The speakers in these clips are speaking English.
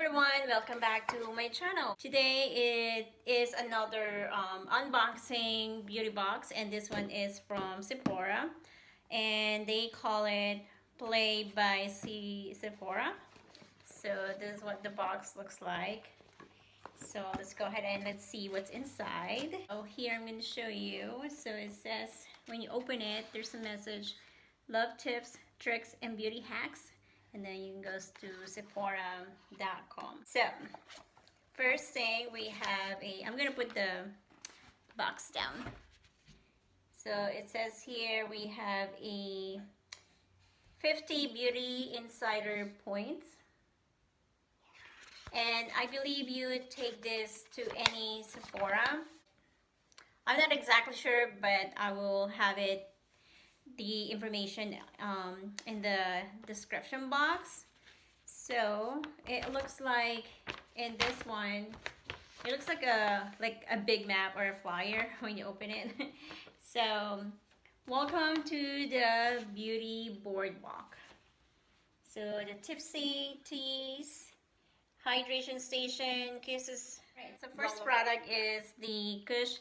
everyone, welcome back to my channel. Today it is another unboxing beauty box, and this one is from Sephora, and they call it Play by Sephora. So this is what the box looks like. So let's go ahead and let's see what's inside. Oh, here I'm going to show you. So it says when you open it, there's a message: love tips, tricks, and beauty hacks. And then you can go to Sephora.com. So first thing we have I'm gonna put the box down. So it says here we have a 50 beauty insider points. And I believe you would take this to any Sephora. I'm not exactly sure, but I will have the information in the description box. So it looks like in this one, it looks like a big map or a flyer when you open it. So welcome to the beauty boardwalk. So the tipsy teas, hydration station, kisses. Right, so first product is the Kush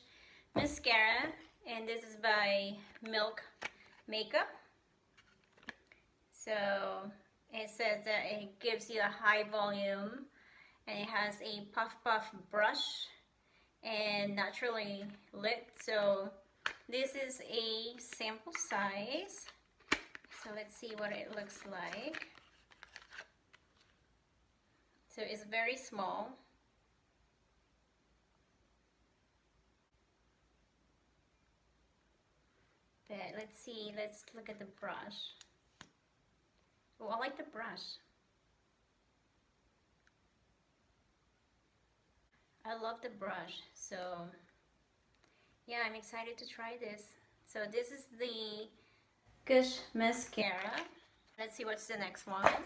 mascara, and this is by Milk Makeup. So it says that it gives you a high volume, and it has a puff brush and naturally lit. So this is a sample size. So let's see what it looks like. So it's very small. But let's see, let's look at the brush. Oh, I like the brush. I love the brush. So yeah, I'm excited to try this. So this is the Kush mascara. Let's see what's the next one.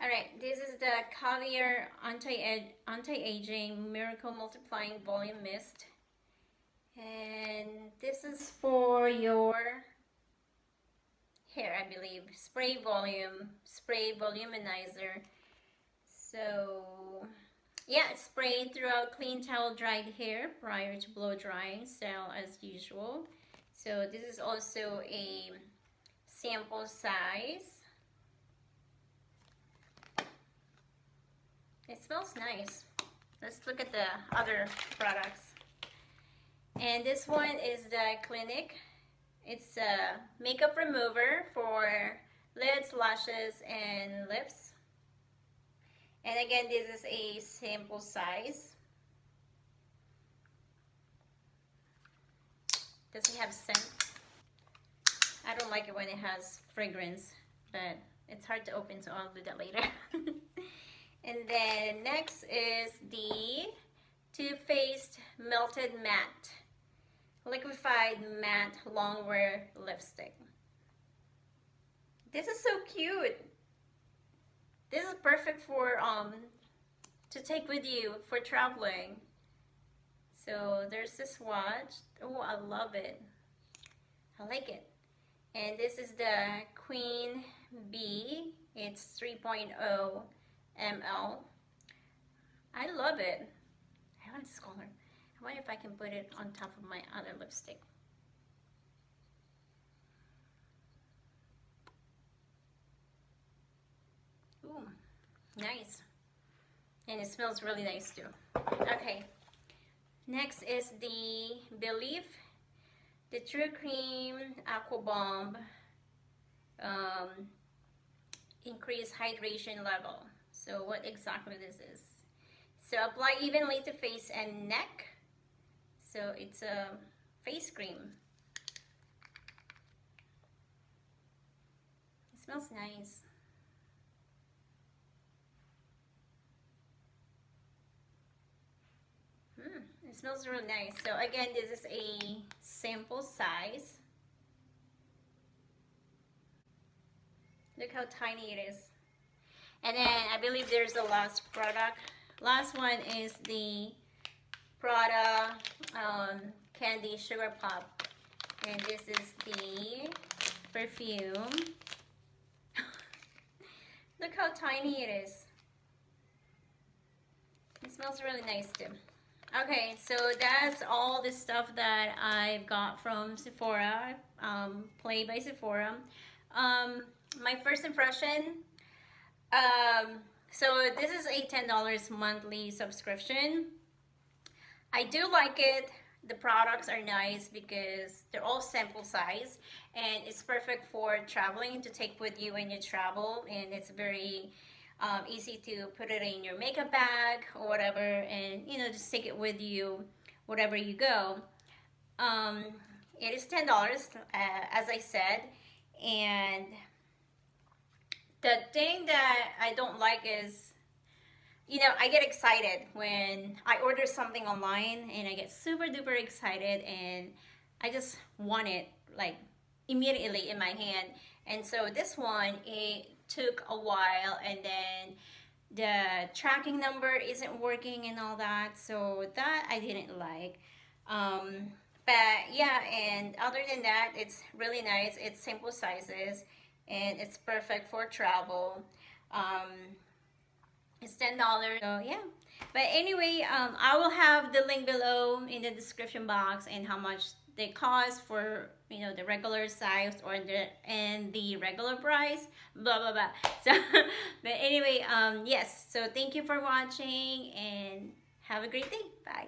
Alright, this is the Caviar Anti-Aging Miracle Multiplying Volume Mist. And this is for your hair, I believe. Spray voluminizer. So yeah, spray throughout clean towel dried hair prior to blow drying, style as usual. So this is also a sample size. It smells nice. Let's look at the other products. And this one is the Clinique. It's a makeup remover for lids, lashes, and lips. And again, this is a sample size. Does it have scent? I don't like it when it has fragrance, but it's hard to open, so I'll do that later. And then next is the Too Faced Melted Matte Liquified Matte Longwear Lipstick. This is so cute. This is perfect for to take with you for traveling. So there's this swatch. Oh, I love it. I like it. And this is the Queen Bee. It's 3.0 ml. I love it. I like this color. I wonder if I can put it on top of my other lipstick. Ooh, nice. And it smells really nice too. Okay. Next is the Belif, the True Cream Aqua Bomb Increase Hydration Level. So what exactly this is? So apply evenly to face and neck. So it's a face cream. It smells nice. It smells really nice. So again, this is a sample size. Look how tiny it is. And then I believe there's the last product. Last one is the Prada Candy Sugar Pop. And this is the Perfume Look how tiny it is. It smells really nice too. Okay, so that's all the stuff that I've got from Sephora, Play by Sephora. My first impression, so this is a $10 monthly subscription. I do like it. The products are nice because they're all sample size and it's perfect for traveling, to take with you when you travel, and it's very easy to put it in your makeup bag or whatever, and you know, just take it with you wherever you go. It is $10, as I said, and the thing that I don't like is, you know, I get excited when I order something online, and I get super duper excited and I just want it like immediately in my hand. And so this one, it took a while, and then the tracking number isn't working and all that, so that I didn't like. But yeah, and other than that, it's really nice. It's simple sizes and it's perfect for travel. It's $10, so yeah. But anyway, I will have the link below in the description box and how much they cost for, you know, the regular size or the regular price, blah blah blah. So but anyway, yes, so thank you for watching and have a great day. Bye.